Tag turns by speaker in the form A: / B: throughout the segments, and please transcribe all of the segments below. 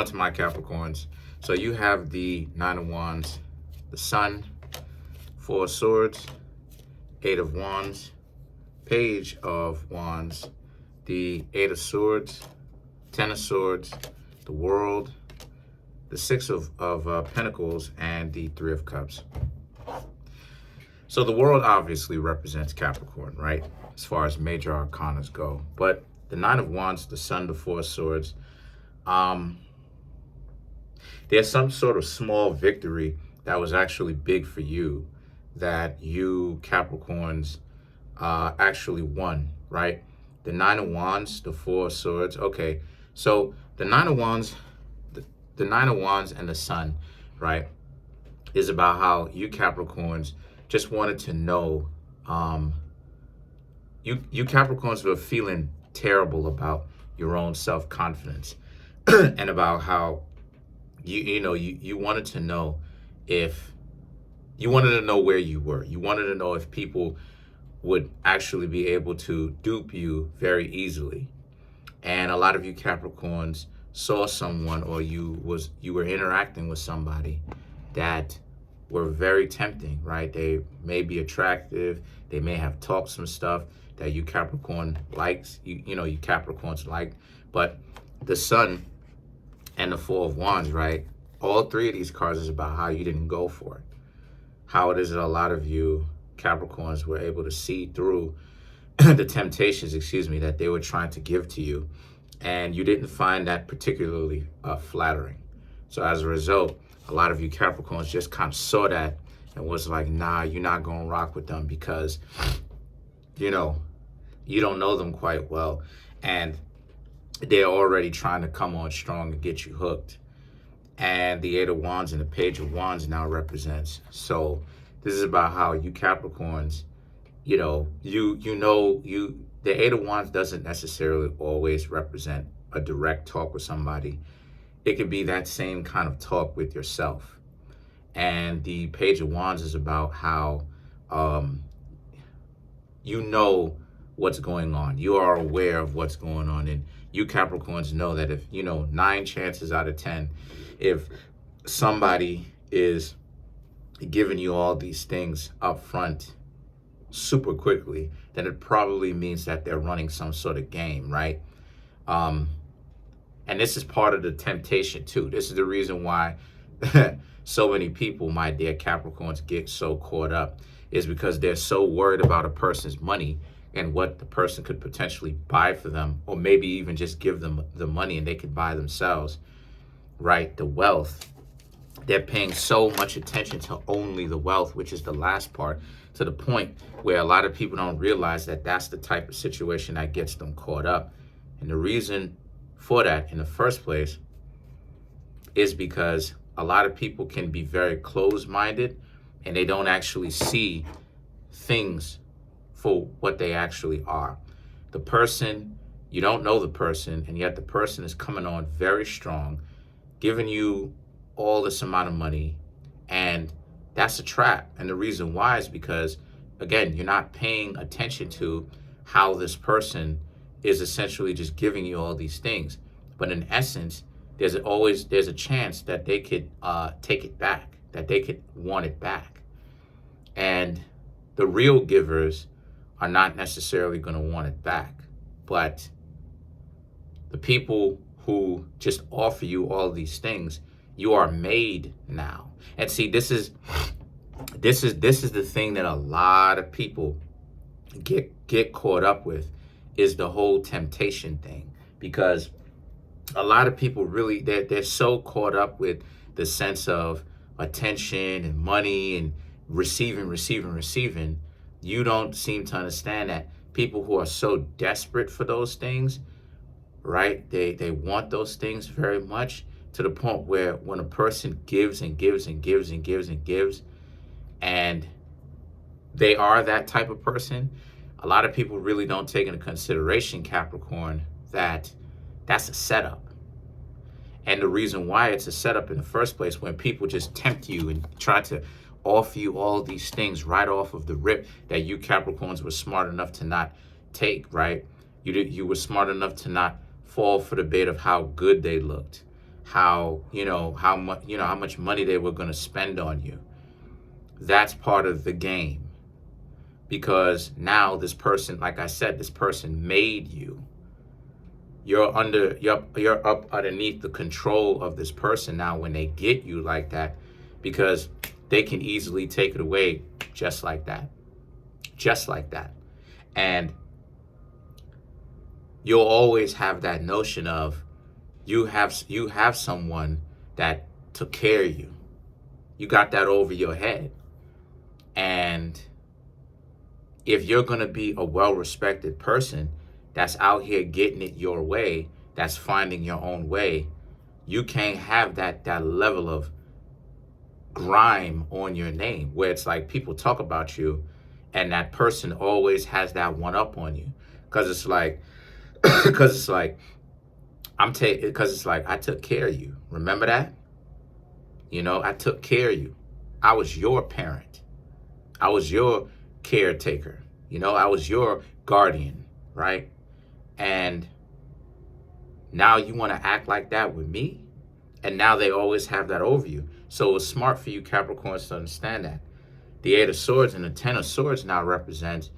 A: On to my Capricorns. So you have the Nine of Wands, the Sun, Four of Swords, Eight of Wands, Page of Wands, the Eight of Swords, Ten of Swords, the World, the Six of Pentacles, and the Three of Cups. So the World obviously represents Capricorn, right? As far as major arcanas go. But the Nine of Wands, the Sun, the Four of Swords, there's some sort of small victory that was actually big for you, that you Capricorns actually won, right? The Nine of Wands, the Four of Swords. Okay, so the Nine of Wands, the Nine of Wands and the Sun, right, is about how you Capricorns just wanted to know, you Capricorns were feeling terrible about your own self-confidence and about how you wanted to know if you wanted to know where you were. You wanted to know if people would actually be able to dupe you very easily. And a lot of you Capricorns saw someone, or you were interacting with somebody that were very tempting, right? They may be attractive. They may have talked some stuff that you Capricorn likes, you Capricorns like. But the Sun and the Four of Wands, right? All three of these cards is about how you didn't go for it. How it is that a lot of you Capricorns were able to see through the temptations, that they were trying to give to you. And you didn't find that particularly flattering. So as a result, a lot of you Capricorns just kind of saw that and was like, nah, you're not going to rock with them because, you don't know them quite well. And they're already trying to come on strong and get you hooked. And the Eight of Wands and the Page of Wands now represents. So this is about how you Capricorns, the Eight of Wands doesn't necessarily always represent a direct talk with somebody. It could be that same kind of talk with yourself. And the Page of Wands is about how you know what's going on. You are aware of what's going on. And you Capricorns know that if, 9 chances out of 10, if somebody is giving you all these things up front super quickly, then it probably means that they're running some sort of game, right? And this is part of the temptation too. This is the reason why so many people, my dear Capricorns, get so caught up, is because they're so worried about a person's money and what the person could potentially buy for them, or maybe even just give them the money and they could buy themselves, right? The wealth. They're paying so much attention to only the wealth, which is the last part, to the point where a lot of people don't realize that that's the type of situation that gets them caught up. And the reason for that in the first place is because a lot of people can be very closed-minded and they don't actually see things for what they actually are. The person, you don't know the person, and yet the person is coming on very strong, giving you all this amount of money, and that's a trap. And the reason why is because, again, you're not paying attention to how this person is essentially just giving you all these things. But in essence, there's a chance that they could take it back, that they could want it back. And the real givers are not necessarily going to want it back. But the people who just offer you all these things, you are made now. And see, this is the thing that a lot of people get caught up with, is the whole temptation thing. Because a lot of people really, they're so caught up with the sense of attention and money and receiving. You don't seem to understand that people who are so desperate for those things, right? They want those things very much, to the point where when a person gives and gives and gives and gives and gives, and they are that type of person, a lot of people really don't take into consideration, Capricorn, that that's a setup. And the reason why it's a setup in the first place, when people just tempt you and try to offer you all these things right off of the rip that you Capricorns were smart enough to not take, right? You were smart enough to not fall for the bait of how good they looked, how, how much money they were going to spend on you. That's part of the game, because now this person, like I said, this person made you. You're up underneath the control of this person now when they get you like that, because they can easily take it away just like that. Just like that. And you'll always have that notion of you have someone that took care of you. You got that over your head. And if you're going to be a well-respected person that's out here getting it your way, that's finding your own way, you can't have that level of grime on your name where it's like people talk about you and that person always has that one up on you. Because it's like, I took care of you. Remember that? I took care of you. I was your parent. I was your caretaker. I was your guardian, right? And now you want to act like that with me? And now they always have that over you. So it's smart for you Capricorns to understand that. The Eight of Swords and the Ten of Swords now represents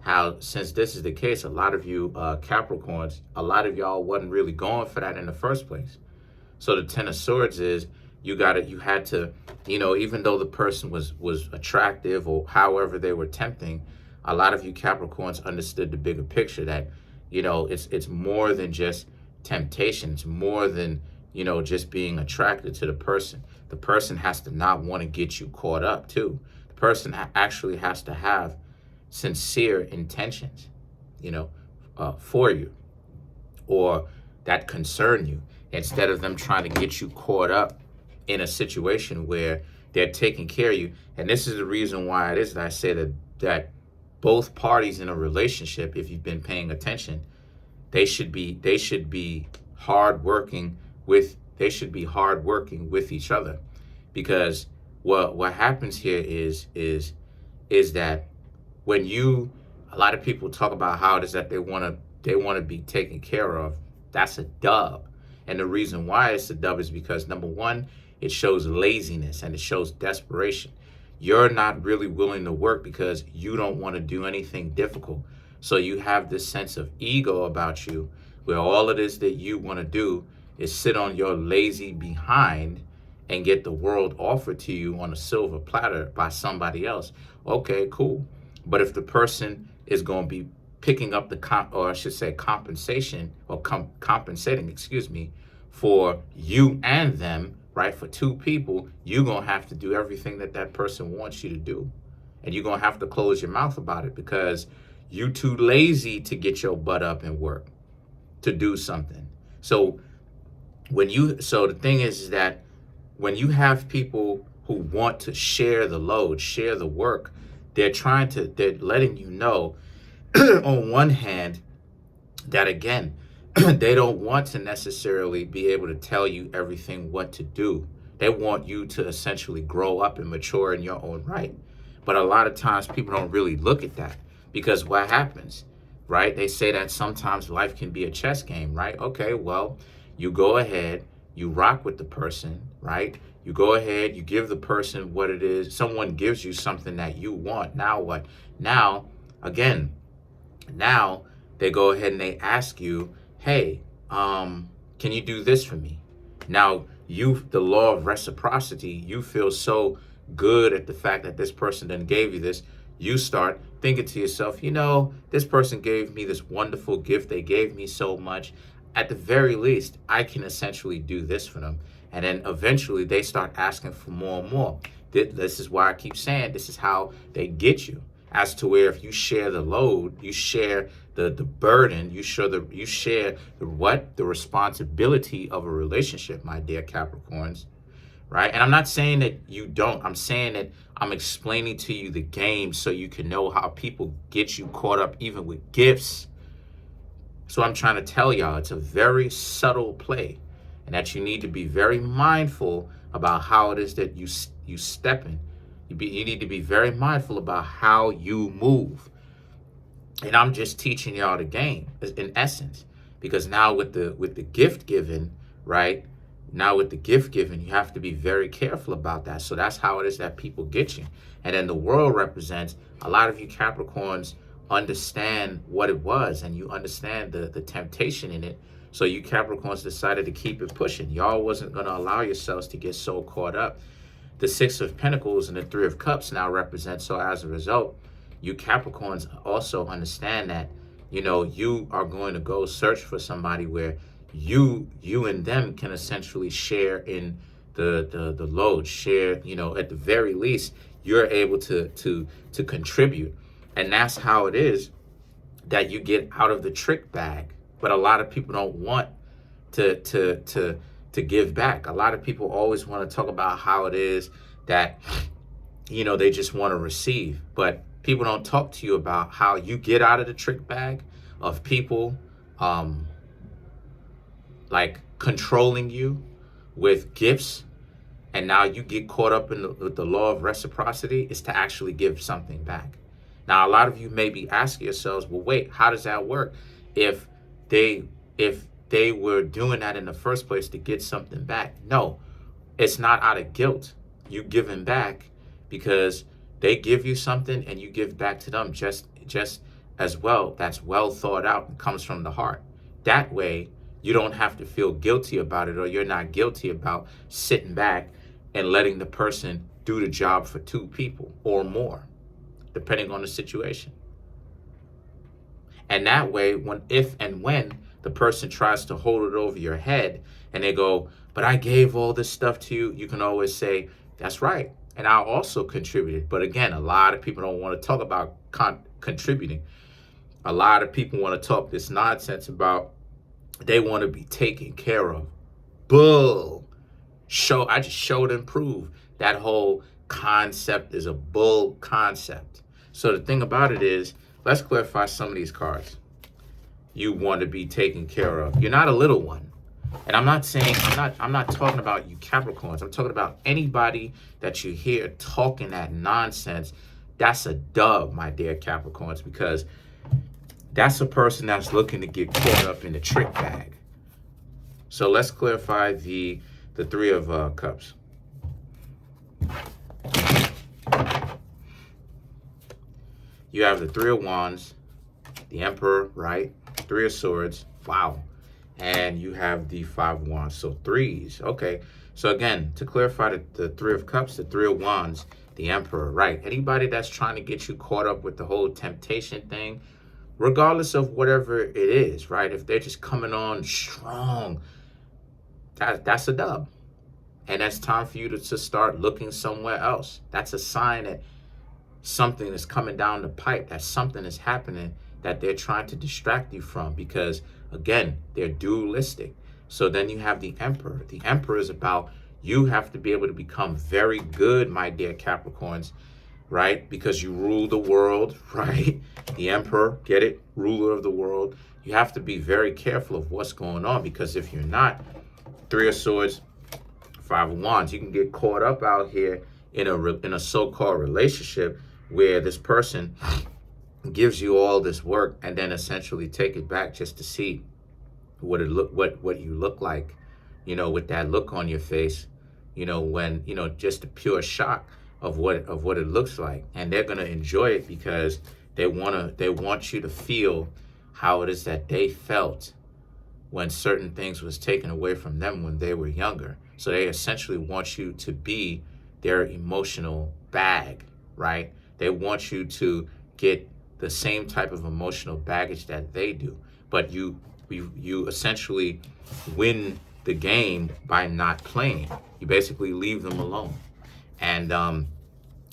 A: how, since this is the case, a lot of you Capricorns, a lot of y'all wasn't really going for that in the first place. So the Ten of Swords is you had to, even though the person was attractive or however they were tempting, a lot of you Capricorns understood the bigger picture that, it's more than just temptation. It's more than, just being attracted to the person. The person has to not want to get you caught up too. The person actually has to have sincere intentions, for you, or that concern you, instead of them trying to get you caught up in a situation where they're taking care of you. And this is the reason why it is that I say that both parties in a relationship, if you've been paying attention, they should be hardworking with each other. Because what happens here is that when a lot of people talk about how it is that they want to be taken care of, that's a dub. And the reason why it's a dub is because, number one, it shows laziness and it shows desperation. You're not really willing to work because you don't want to do anything difficult. So you have this sense of ego about you where all it is that you want to do is sit on your lazy behind and get the world offered to you on a silver platter by somebody else. Okay, cool. But if the person is going to be picking up compensation or compensating, for you and them, right? For two people, you're going to have to do everything that person wants you to do. And you're going to have to close your mouth about it because you're too lazy to get your butt up and work, to do something. So the thing is that when you have people who want to share the load, share the work, they're letting you know on one hand that, again, they don't want to necessarily be able to tell you everything what to do. They want you to essentially grow up and mature in your own right. But a lot of times people don't really look at that, because what happens, right? They say that sometimes life can be a chess game, right? Okay, well, you go ahead, you rock with the person, right? You go ahead, you give the person what it is. Someone gives you something that you want. Now what? Now they go ahead and they ask you, hey, can you do this for me? Now, the law of reciprocity, you feel so good at the fact that this person then gave you this, you start thinking to yourself, this person gave me this wonderful gift. They gave me so much. At the very least, I can essentially do this for them. And then eventually they start asking for more and more. This is why I keep saying this is how they get you. As to where if you share the load, you share the burden, you share the responsibility of a relationship, my dear Capricorns, right? And I'm not saying that you don't. I'm saying that I'm explaining to you the game so you can know how people get you caught up even with gifts. So I'm trying to tell y'all it's a very subtle play, and that you need to be very mindful about how it is that you step in. You need to be very mindful about how you move. And I'm just teaching y'all the game in essence, because now with the gift given, right? Now with the gift giving, you have to be very careful about that. So that's how it is that people get you. And then the world represents, a lot of you Capricorns understand what it was, and you understand the temptation in it. So you Capricorns decided to keep it pushing. Y'all wasn't going to allow yourselves to get so caught up. The Six of Pentacles and the Three of Cups now represent. So as a result, you Capricorns also understand that, you know, you are going to go search for somebody where you and them can essentially share in the load, share, you know, at the very least, you're able to contribute. And that's how it is that you get out of the trick bag. But a lot of people don't want to give back. A lot of people always want to talk about how it is that, you know, they just want to receive. But people don't talk to you about how you get out of the trick bag of people like controlling you with gifts, and now you get caught up in the law of reciprocity is to actually give something back. Now, a lot of you may be asking yourselves, well, wait, how does that work? If they were doing that in the first place to get something back. No, it's not out of guilt. You giving back because they give you something and you give back to them just as well. That's well thought out and comes from the heart. That way, you don't have to feel guilty about it, or you're not guilty about sitting back and letting the person do the job for two people or more, depending on the situation. And that way, if and when the person tries to hold it over your head and they go, but I gave all this stuff to you, you can always say, that's right. And I also contributed. But again, a lot of people don't want to talk about contributing. A lot of people want to talk this nonsense about they want to be taken care of. Bull. I just showed and proved that whole concept is a bull concept. So the thing about it is, let's clarify some of these cards. You want to be taken care of. You're not a little one. And I'm not talking about you Capricorns. I'm talking about anybody that you hear talking that nonsense. That's a dub, my dear Capricorns, because that's a person that's looking to get caught up in the trick bag. So let's clarify the Three of Cups. You have the Three of Wands, the Emperor, right? Three of Swords. Wow. And you have the Five of Wands. So threes. Okay. So again, to clarify the Three of Cups, the Three of Wands, the Emperor, right? Anybody that's trying to get you caught up with the whole temptation thing, regardless of whatever it is, right? If they're just coming on strong, that's a dub. And that's time for you to start looking somewhere else. That's a sign that something is coming down the pipe, that something is happening that they're trying to distract you from, because again, they're dualistic. So then you have the Emperor. The Emperor is about, you have to be able to become very good, my dear Capricorns, right? Because you rule the world, right? The Emperor, get it? Ruler of the world. You have to be very careful of what's going on, because if you're not, Three of Swords, Five of Wands, you can get caught up out here in a so-called relationship where this person gives you all this work and then essentially take it back just to see what you look like, you know, with that look on your face, you know, when, you know, just the pure shock of what it looks like. And they're going to enjoy it because they want you to feel how it is that they felt when certain things was taken away from them when they were younger. So they essentially want you to be their emotional bag, right? They want you to get the same type of emotional baggage that they do. But you essentially win the game by not playing. You basically leave them alone. And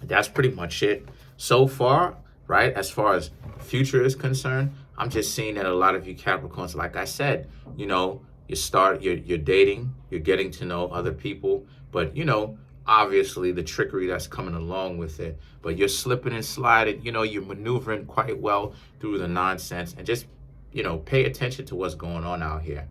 A: that's pretty much it so far, right? As far as future is concerned, I'm just seeing that a lot of you Capricorns, like I said, you know, you're dating, you're getting to know other people, but, you know, obviously the trickery that's coming along with it, but you're slipping and sliding, you know, you're maneuvering quite well through the nonsense, and just, you know, pay attention to what's going on out here.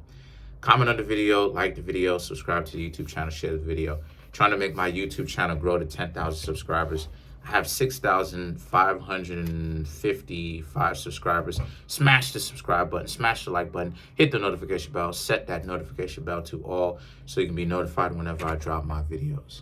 A: Comment on the video, like the video, subscribe to the YouTube channel, share the video. Trying to make my YouTube channel grow to 10,000 subscribers. I have 6,555 subscribers. Smash the subscribe button, smash the like button, hit the notification bell, set that notification bell to all so you can be notified whenever I drop my videos.